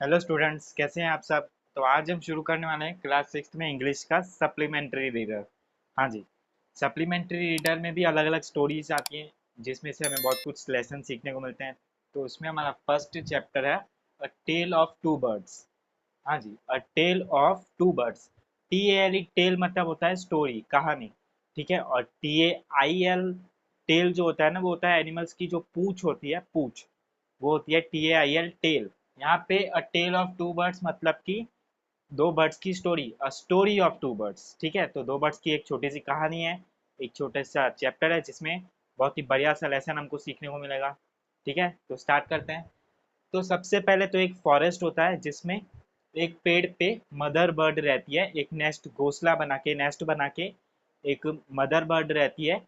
Hello students, कैसे हैं आप सब। तो आज हम शुरू करने वाले हैं क्लास सिक्स में इंग्लिश का सप्लीमेंट्री रीडर। हाँ जी, सप्लीमेंट्री रीडर में भी अलग अलग स्टोरीज आती हैं जिसमें से हमें बहुत कुछ लेसन सीखने को मिलते हैं। तो उसमें हमारा फर्स्ट चैप्टर है a tale of two birds. हाँ जी, a tale of two birds. T A L E tale मतलब होता है स्टोरी, कहानी। ठीक है। और T A I L tail जो होता है ना, वो होता है एनिमल्स की जो पूंछ होती है, पूंछ। वो होती है T A I L tail. यहाँ पे a tale of two birds मतलब कि दो बर्ड्स की story, a story of two birds. ठीक है, तो दो बर्ड्स की एक छोटी सी कहानी है, एक छोटा सा चैप्टर है जिसमें बहुत ही बढ़िया सा लेसन हमको सीखने को मिलेगा। ठीक है, तो स्टार्ट करते हैं। तो सबसे पहले तो एक फॉरेस्ट होता है जिसमें एक पेड़ पे मदर बर्ड रहती है, एक नेस्ट, घोंसला बना के, नेस्ट बना के एक मदर बर्ड रहती है,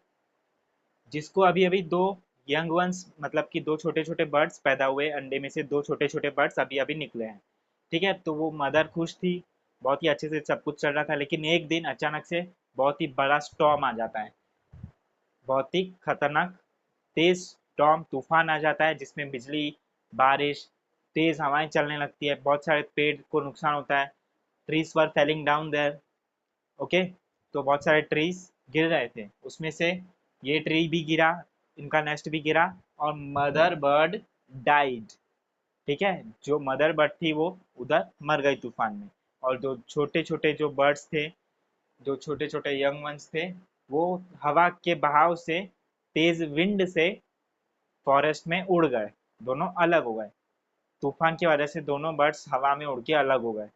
जिसको अभी अभी दो यंग वंस, मतलब कि दो छोटे छोटे बर्ड्स पैदा हुए, अंडे में से दो छोटे छोटे बर्ड्स अभी अभी निकले हैं। ठीक है, तो वो मदर खुश थी, बहुत ही अच्छे से सब कुछ चल रहा था, लेकिन एक दिन अचानक से बहुत ही बड़ा स्टॉर्म आ जाता है। बहुत ही खतरनाक तेज स्टॉर्म, तूफान आ जाता है जिसमें बिजली, बारिश, तेज हवाएं चलने लगती है, बहुत सारे पेड़ को नुकसान होता है। Trees were falling down there. Okay, तो बहुत सारे ट्रीज गिर रहे थे, उसमें से ये ट्री भी गिरा, इनका नेस्ट भी गिरा, और मदर बर्ड डाइड। ठीक है, जो मदर बर्ड थी वो उधर मर गई तूफान में। और जो छोटे छोटे जो बर्ड्स थे, जो छोटे छोटे यंग वंस थे, वो हवा के बहाव से, तेज विंड से फॉरेस्ट में उड़ गए, दोनों अलग हो गए। तूफान की वजह से दोनों बर्ड्स हवा में उड़ के अलग हो गए।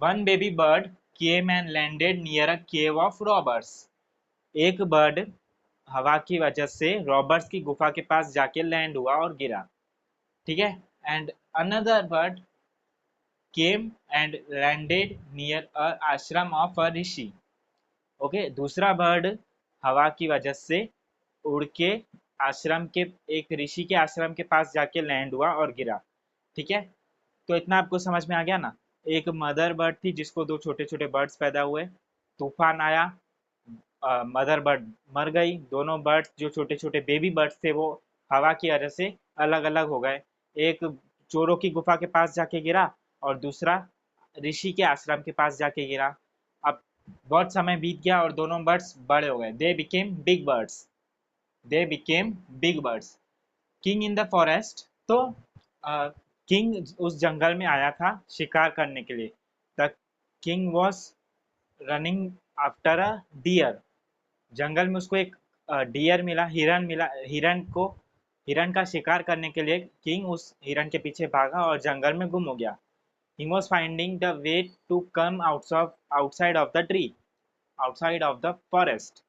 One baby bird came and landed near a cave of robbers. एक बर्ड हवा की वजह से रॉबर्ट्स की गुफा के पास जाके लैंड हुआ और गिरा। ठीक है। And another bird came and landed near a आश्रम ऑफ अ ऋषि। ओके, दूसरा बर्ड हवा की वजह से उड़ के आश्रम के, एक ऋषि के आश्रम के पास जाके लैंड हुआ और गिरा। ठीक है, तो इतना आपको समझ में आ गया ना। एक मदर बर्ड थी जिसको दो छोटे छोटे बर्ड्स पैदा हुए, तूफान आया, मदर बर्ड मर गई, दोनों बर्ड्स जो छोटे छोटे बेबी बर्ड्स थे वो हवा की वजह से अलग अलग हो गए। एक चोरों की गुफा के पास जाके गिरा, और दूसरा ऋषि के आश्रम के पास जाके गिरा। अब बहुत समय बीत गया और दोनों बर्ड्स बड़े हो गए, they became big birds. They became big birds. King in the forest. तो किंग उस जंगल में आया था शिकार करने के लिए। The king was running after a deer. जंगल में उसको एक डियर मिला, हिरन मिला। हिरन का शिकार करने के लिए किंग उस हिरन के पीछे भागा और जंगल में गुम हो गया। He was finding the way to come outside of the tree, outside of the forest.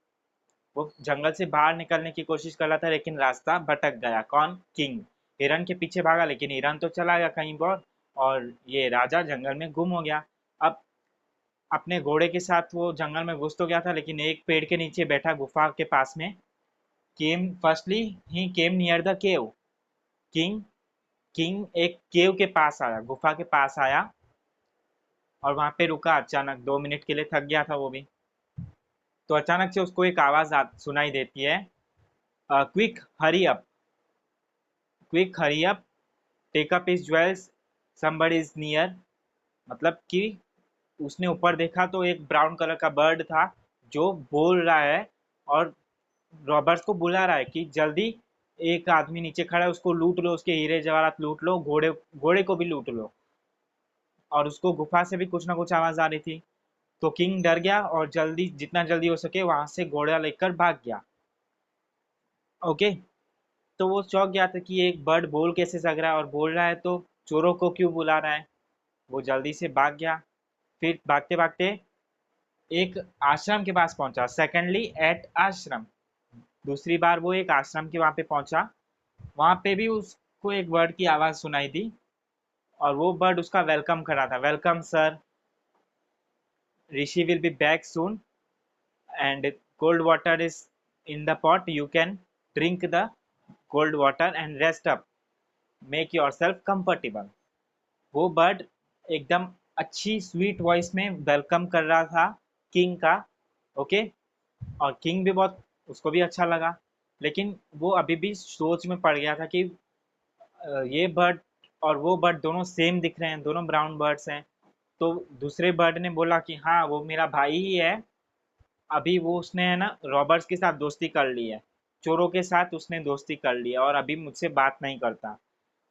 वो जंगल से बाहर निकलने की कोशिश कर रहा था, लेकिन रास्ता भटक गया। कौन? किंग। हिरन के पीछे भागा, लेकिन हिरन तो चला गया कहीं और ये राजा जंगल में गुम हो गया। अब अपने घोड़े के साथ वो जंगल में घुस तो गया था, लेकिन एक पेड़ के नीचे बैठा गुफा के पास में। केम फर्स्टली ही came near the cave. King king एक केव के पास आया, गुफा के पास आया, और वहां पे रुका अचानक। 2 मिनट के लिए थक गया था वो भी। तो अचानक से उसको एक आवाज सुनाई देती है, quick hurry up, quick hurry up, take up his jewels, somebody is near. मतलब कि उसने ऊपर देखा तो एक ब्राउन कलर का बर्ड था जो बोल रहा है, और रॉबर्ट्स को बुला रहा है कि जल्दी, एक आदमी नीचे खड़ा है, उसको लूट लो, उसके हीरे जवाहरात लूट लो, घोड़े घोड़े को भी लूट लो। और उसको गुफा से भी कुछ ना कुछ आवाज आ रही थी। तो किंग डर गया और जल्दी, जितना जल्दी हो सके वहां से घोड़ा लेकर भाग गया। ओके, तो वो चौंक गया था कि एक बर्ड बोल कैसे सक रहा है, और बोल रहा है तो चोरों को क्यों बुला रहा है। वो जल्दी से भाग गया। फिर भागते भागते एक आश्रम के पास पहुंचा, सेकेंडली एट आश्रम। दूसरी बार वो एक आश्रम के वहां पे पहुंचा। वहां पे भी उसको एक बर्ड की आवाज सुनाई दी, और वो बर्ड उसका वेलकम कर रहा था, welcome sir, Rishi will be back soon, and cold water is in the pot, you can drink the cold water and rest up, make yourself comfortable. वो बर्ड एकदम अच्छी स्वीट वॉइस में welcome कर रहा था king का। Okay, और king भी बहुत, उसको भी अच्छा लगा। लेकिन वो अभी भी सोच में पड़ गया था कि ये बर्ड और वो बर्ड दोनों सेम दिख रहे हैं, दोनों ब्राउन बर्ड्स हैं। तो दूसरे बर्ड ने बोला कि हाँ वो मेरा भाई ही है, अभी वो उसने है ना रॉबर्स के साथ दोस्ती कर ली है, चोरों के साथ उसने दोस्ती कर ली है और अभी मुझसे बात नहीं करता।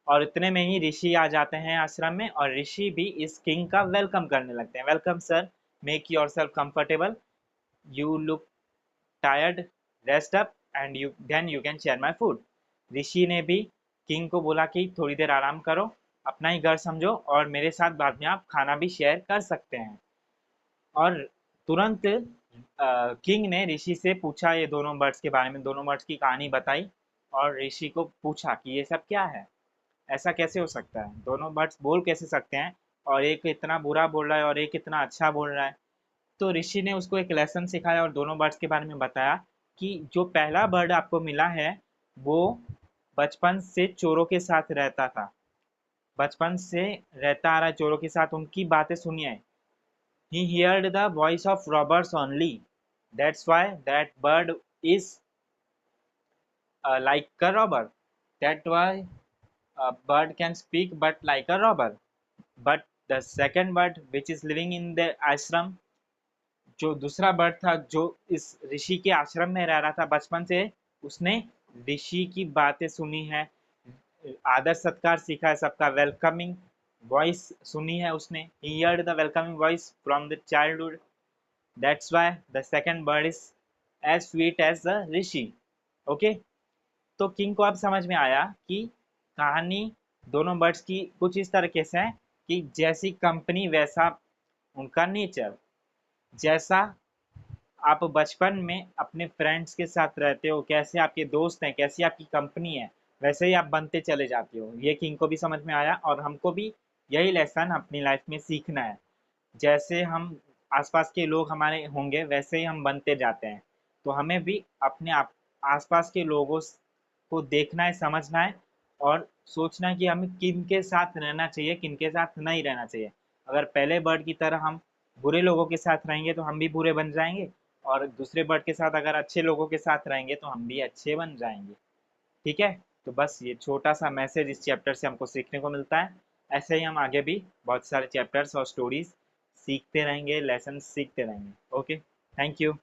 और इतने में ही ऋषि आ जाते हैं आश्रम में और ऋषि भी इस किंग का वेलकम करने लगते हैं। Welcome sir, make yourself comfortable, you look tired, rest up and you then you can share my food. Rishi ने भी किंग को बोला कि थोड़ी देर आराम करो, अपना ही घर समझो और मेरे साथ बाद में आप खाना भी शेयर कर सकते हैं। और तुरंत किंग ने ऋषि से पूछा ये दोनों बर्ड्स के बारे में, दोनों बर्ड्स की कहानी बताई और ऋषि को पूछा कि ये सब क्या है, ऐसा कैसे हो सकता है, दोनों बर्ड्स बोल कैसे सकते हैं, और एक इतना बुरा बोल रहा है और एक इतना अच्छा बोल रहा है। तो ऋषि ने उसको एक लेसन सिखाया और दोनों बर्ड्स के बारे में बताया कि जो पहला बर्ड आपको मिला है वो बचपन से चोरों के साथ रहता था, बचपन से रहता आ रहा है चोरों के साथ, उनकी बातें सुनिए। He heard the voice of robbers only. That's why that bird is like a robber. That's why a bird can speak but like a robber. But the second bird which is living in the ashram, जो दूसरा bird था जो इस ऋषि के आश्रम में रह रहा था बचपन से, उसने ऋषि की बातें सुनी है, आदर सत्कार सीखा है, सबका वेलकमिंग वॉइस सुनी है उसने। He heard the welcoming voice from the childhood. That's why the second bird is as sweet as the Rishi. Okay, तो किंग को अब समझ में आया कि कहानी दोनों बर्ड्स की कुछ इस तरीके से है कि जैसी कंपनी वैसा उनका नेचर, जैसा आप बचपन में अपने फ्रेंड्स के साथ रहते हो, कैसे आपके दोस्त हैं, कैसी आपकी कंपनी है, वैसे ही आप बनते चले जाते हो। ये किंग को भी समझ में आया और हमको भी यही लेसन अपनी लाइफ में सीखना है। जैसे हम आसपास के लोग हमारे होंगे वैसे ही हम बनते जाते हैं। तो हमें भी अपने आप आसपास के लोगों को देखना है, समझना है और सोचना है कि हमें किन के साथ रहना चाहिए, किन के साथ नहीं रहना चाहिए। अगर पहले बर्ड की तरह हम बुरे लोगों के साथ रहेंगे तो हम भी बुरे बन जाएंगे, और दूसरे बर्ड के साथ अगर अच्छे लोगों के साथ रहेंगे तो हम भी अच्छे बन जाएंगे। ठीक है, तो बस ये छोटा सा मैसेज इस चैप्टर से हमको सीखने को मिलता है। ऐसे ही हम आगे भी बहुत सारे चैप्टर्स और स्टोरीज सीखते रहेंगे, लेसन सीखते रहेंगे। Okay, thank you.